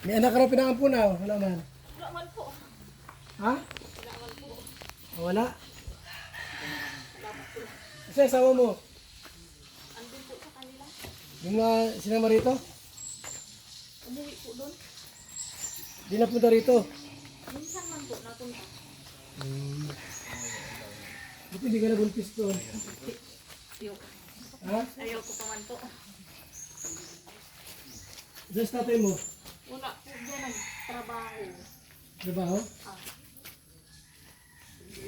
May anak ka na pinaampunaw. Wala man. Wala man po. Ha? Wala man po. Wala. Kasi asawa mo. Andun po sa kanila. Yung sinama rito. Umuwi po doon. Di napunta rito. Minsan man po napunta. Buti hindi ka nabuntis doon. Ayoko. Ha? Ayoko pa man po. Diyan sa tatay mo. Wala po dyan nagtrabaho. Trabaho? Ah.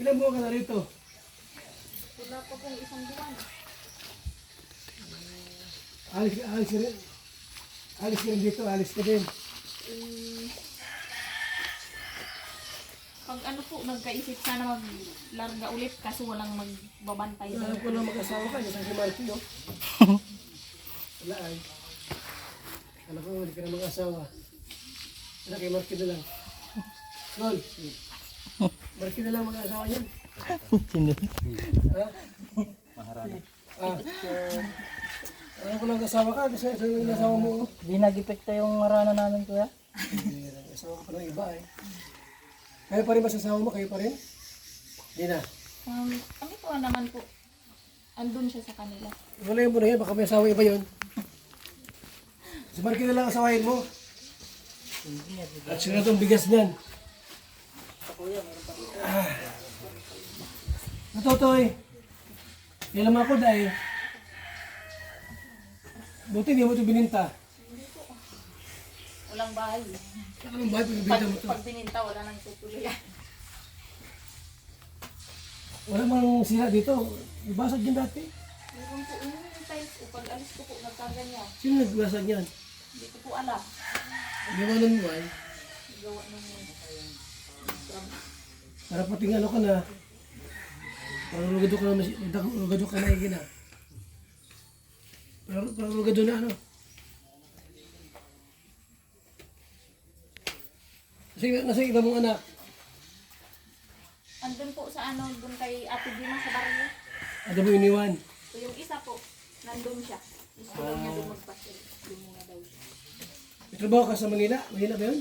Ilan buwan ka na rito? Wala pa pong isang buwan. Alis ka rin. Alis ka rin dito. Alis ka din. Pag ano po, nagkaisip sana maglarga ulit kaso walang magbabantay Alam doon. ko lang mag-asawa ka. Yung si Marky, oh. Wala ay. Alam ko hindi ka na mag-asawa. Wala kay Marky na lang. Lol. Marky na lang mag-asawa niyan. Sino? Ha? Ah. Alam ko lang asawa ka. Kasi yung asawa mo. Oh. Di nag-epekta yung marana namin kuya. Hindi na. Asawa ka pa ng iba eh. Kayo pa rin ba sa asawa mo? Kayo pa rin? Hindi na. Kami po naman po. Andun siya sa kanila. Wala yung muna yan. Baka may asawa iba yun. Si Marky na lang asawahin mo. At sila itong bigas niyan. Natotoy. Ilam ako dahil. Buti hindi mo ito bininta. Walang bahay. Anong bahay pinibinta mo ito? Pag bininta, wala nang tutuloy. Wala mang sila dito. Ibasag yan dati. Meron po, yun yung tiles ko. Pag alis ko po, nagkaganyan. Sino nagbasag yan? Hindi ko po alam. Hindi mo nang buhay. Gawa ng Para pating ano ka na. Parang rugado ka na. Rugado ka na igina. Parang rugado na ano. Nasa iba mong anak. andun po sa ano, dun kay Ate Dima sa barrio. Ada mo iniwan. So yung isa po, nandun siya. Gusto lang niya doon magpasil. Doon muna daw siya. May trabaho ka sa Manila? Manila ba yun?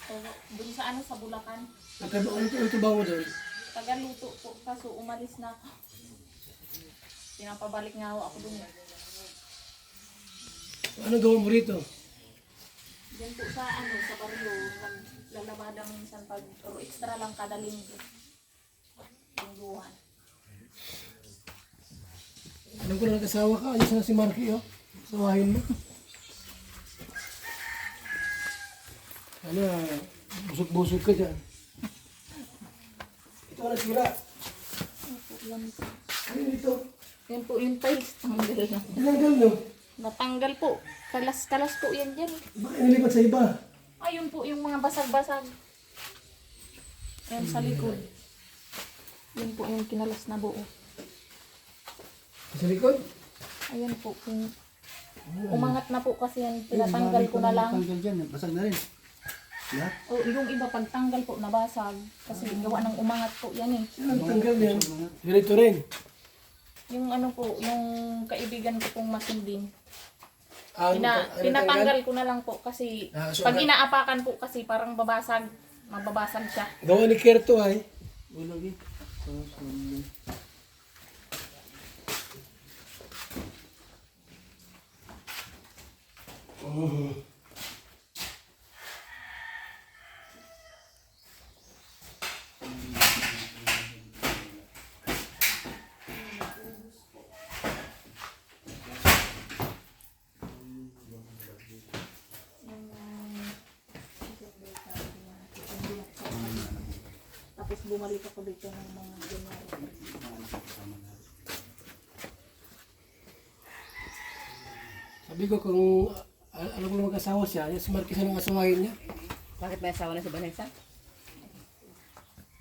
So, dun sa ano, sa Bulacan. Ano trabaho mo doon? Tagaluto po, kaso umalis na ako. Pinapabalik nga ako dun. Ano gawin mo rito? Diyan po sa ano, sa barrio, lalabada minsan pag, pero extra lang kada linggo. Lingguhan. Alam ko na nag-asawa ka. Ayos na si Marky, oh. Sawahin mo. Ano, busog-busog ka dyan. Ito ka nasira. Yan po. Ano dito? Yan po yung tiles, tanggal na. Tinanggal no? Natanggal po. Kalas-kalas po yan dyan. Bakit nilipat sa iba? Ayun po yung mga basag-basag. Yan sa likod. Yun po yung kinalas na buo. Sa likod? Ayan po. Umangat na po kasi yan. Tinatanggal ko na lang. Tanggal dyan, basag na rin. Lahat? O yung iba pagtanggal po nabasag. Kasi gawa ng umangat po yan eh. Ang tanggal yan. Ganito rin. Yung ano po, yung kaibigan ko pong matinding. Ang Pinatanggal ko na lang po kasi So, pag inaapakan po kasi parang babasag. Mababasag siya. gawa ni Kerto ay. Ulog eh. Tapos bumalik ako dito ng mga January. Sabi ko kung alam mo mag-asawa siya, yung si Marky siya ng asawahin niya. Bakit may asawa na si Vanessa?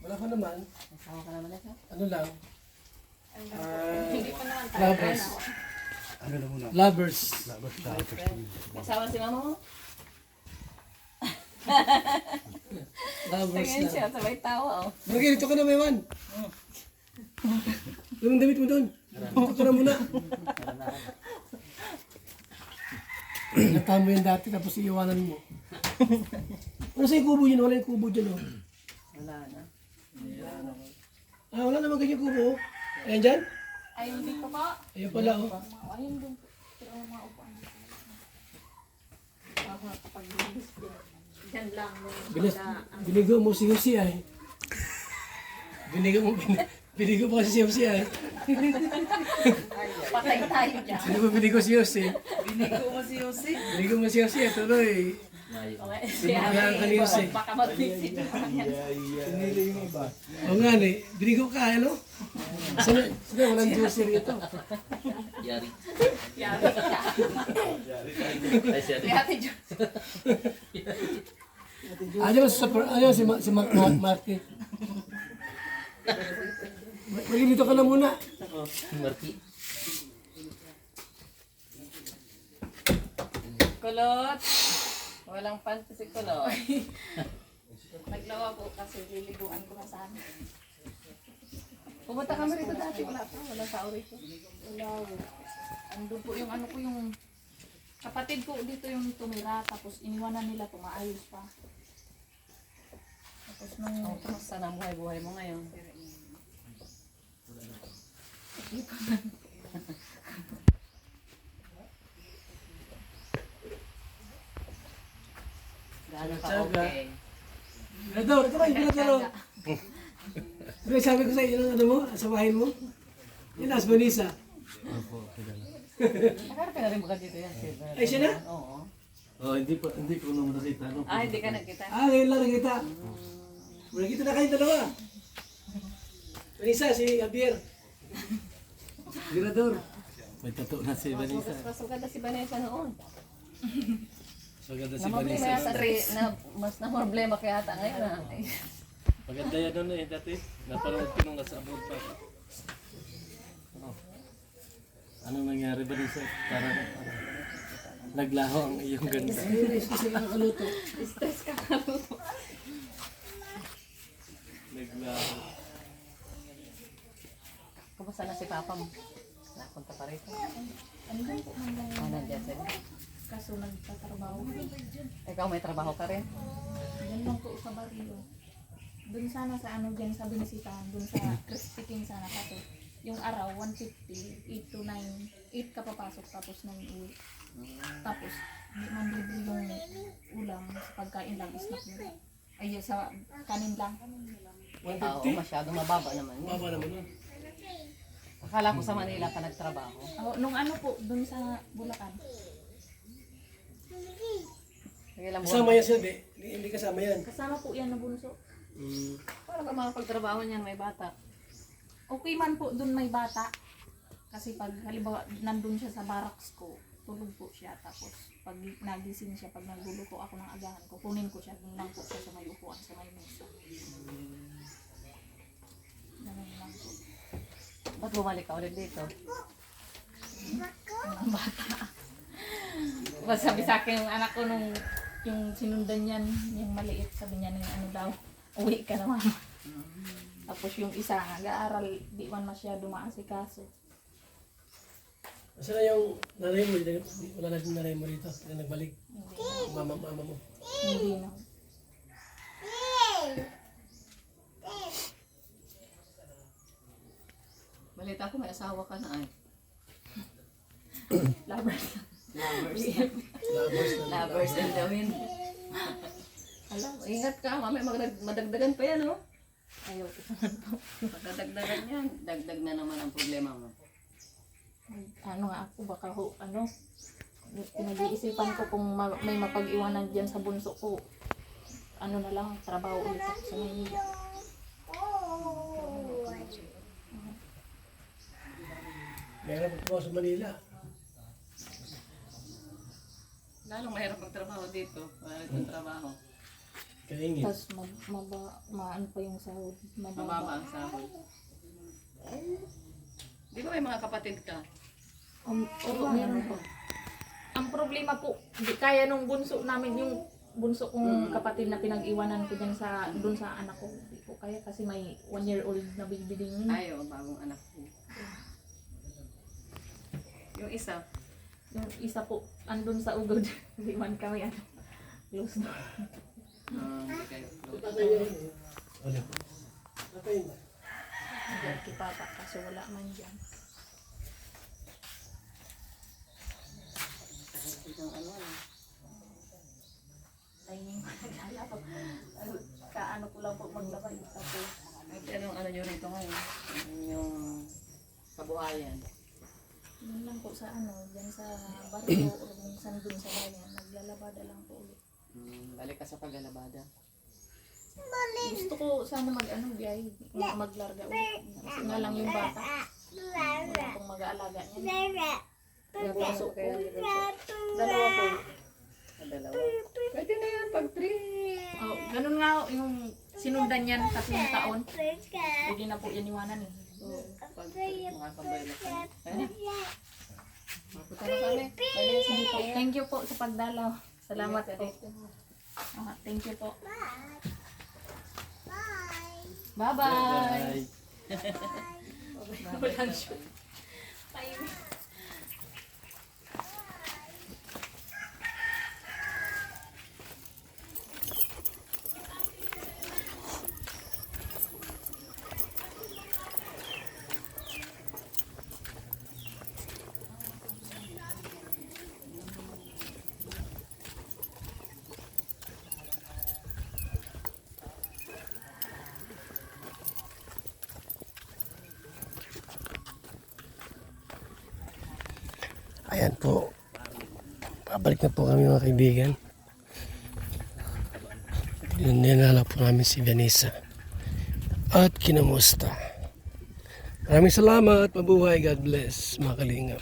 Wala pa naman. Asawa ka naman na siya? Ano lang. Hindi pa naman tayo. Lovers. Ano na muna? Lovers. May asawa na si mama mo? Lovers Tingin lang. siya, sabay tawa oh. Marky, dito ka na, Maywan. Yung damit mo doon. Dito ka na muna. Nagtahan mo yan dati tapos iiwanan mo. Ano sa yung kubo yun? Wala yung kubo dyan oh. Wala na. Ah, wala naman ganyan kubo oh. Ayan dyan? Ayun dito po. Ayan pala oh. Ayun dun po. Pero ang mga upuan. Ako kapag bilis din. Diyan lang. Bilis, binigo mo si Yossi ay. Binigo mo kasi si Yossi ay. Patay tayo dyan. Sino ba binigo si Yossi? Binigo mo si Yossi. Binigo mo si Yossi ay tuloy. Okay. Kailangan ka ni Yossi. Baka mag-visit pa yan. Pinili yung iba. Oo nga ni, binigo ka ano? Sana walang Yossi rito. Yari. Yari ka. Ay, siya. Si Ate Jo. Ayaw si Marky. Magiging dito ka na muna. Ako, Marky. Kulot. Walang panty si Kulot. Naglawa po kasi liliguan ko na sana. Pumunta kami rito dati. Wala pa. Wala tao rito. Wala. Andun po yung ano ko yung kapatid ko dito yung tumira tapos iniwanan nila tumaayos pa. Tapos nung Oh, kamusta na ang buhay-buhay mo ngayon? Gaano ka okay? Mirador, ito kayo, Mirador. Pero sabi ko sa iyo, ano mo, asawahin mo? Yan, as Vanessa. Nakarating ka na rin ba dito yan? Ay, siya na? Oo. Oh, hindi ko naman nakita. No? Ah, hindi ka nagkita. Ah, ngayon lang nakita. Nakita na kayo dalawa. Vanessa, si Javier. Mirador. May tato na si Vanessa. Mas maganda si Vanessa noon. Maganda si Na problema Vanessa. yata, mas na problema kaya ata ngayon na. Maganda yan nun eh, dati. Napanood ko nung nasa abroad pa. Ano nangyari Vanessa? Para naglaho ang iyong ganda. Kasi ang ano to. Stress ka ka. Naglaho. Kumusta na si Papa mo? Napunta pa rito. andun po man Ah, nandiyan sila. kaso nagtatrabaho. Ikaw may trabaho ka rin? Diyan lang po sa barrio. Doon sana sa ano dyan sa binisitahan, doon sa Crispy King sana kaso. Yung araw, 150, 8 to 9, 8 ka papasok tapos 9 uwi. Tapos, hindi man libre yung ulam sa pagkain lang, snack nila. Ay, sa kanin lang. Oo, masyado mababa naman yun. Baba naman nun. Akala ko sa Manila ka nagtrabaho. Oh, nung ano po, doon sa Bulacan. Sige lang Kasama buwan. yan siya, hindi kasama yan. Kasama po yan na bunso. Para ka makapagtrabaho niyan, may bata. Okay man po doon may bata. Kasi pag halimbawa nandun siya sa barracks ko, tulog po siya. Tapos pag nagising siya, pag nagluluto ako ng agahan, kukunin ko siya. Doon lang po siya sa may upuan, sa may mesa. Ganun lang po. Ba't bumalik ka ulit dito? Mga bata. Tapos sabi sa akin yung anak ko nung yung sinundan niyan, yung maliit, sabi niya na ano daw, uwi ka na mama. Tapos yung isa, nag-aaral, di man masyado maasikaso. Kasi na yung nanay mo, wala na yung nanay mo rito. Na nagbalik. Hindi, Mama mo. hindi na. Balita ko may asawa ka na ay. Lovers. Lovers. Labos na. Lovers and the wind. Alam, ingat ka, mamaya madagdagan pa yan, oh. Ayaw ko naman po. Madagdagan yan. Dagdag na naman ang problema mo. Ano nga ako, baka pinag-iisipan ko kung may mapag-iwanan dyan sa bunso ko. Ano na lang, trabaho ulit ako sa Maynila. Meron po sa Manila. Lalong mahirap magtrabaho dito. Wala itong trabaho. Kaingin. Tapos maano pa yung sahod. Mababa Mababa. ang sahod. Di ba may mga kapatid ka? Oo, meron po. Ang problema po, di kaya nung bunso namin, yung bunso kong kapatid na pinag-iwanan ko dyan dun sa anak ko. Di po kaya kasi may 1-year-old na baby din yun. Ay, oh, bagong anak ko. Yung isa, Yung isa po, andun sa ugod. Hindi man kami ano. Close door. Tatay niya yun. Tatay niya. Diyan kay Papa, kaso wala man dyan. Timing ko naglalaro. Kaano ko lang po maglaba yung tapos. Anong ano nyo rito ngayon? Yung kabuhayan. Yun lang po sa ano, dyan sa barrio o minsan dun sa bayan. Naglalabada lang po ulit. Balik ka sa paglalabada. Gusto ko sana mag-ano, biyahe, maglarga ulit. Kasi nga lang yung bata. Wala pong mag-aalaga niya. Napasok po. kaya Dalawa po. dalawa. Pwede na yan pag 3. Oh, ganun nga ho, yung sinundan niyan 3 taon. Pwede na po yan iwanan eh. Pag mga kambayan na kami. Ayun na. Mapunta na kami. Pwede sa Sige po. Thank you po sa pagdalaw. Salamat po. Thank you po. Bye-bye. Walang shoot. Ayan po. Pabalik na po kami mga kaibigan. Dinala po namin si Vanessa. At kinamusta. Maraming salamat. Mabuhay. God bless mga kalingap.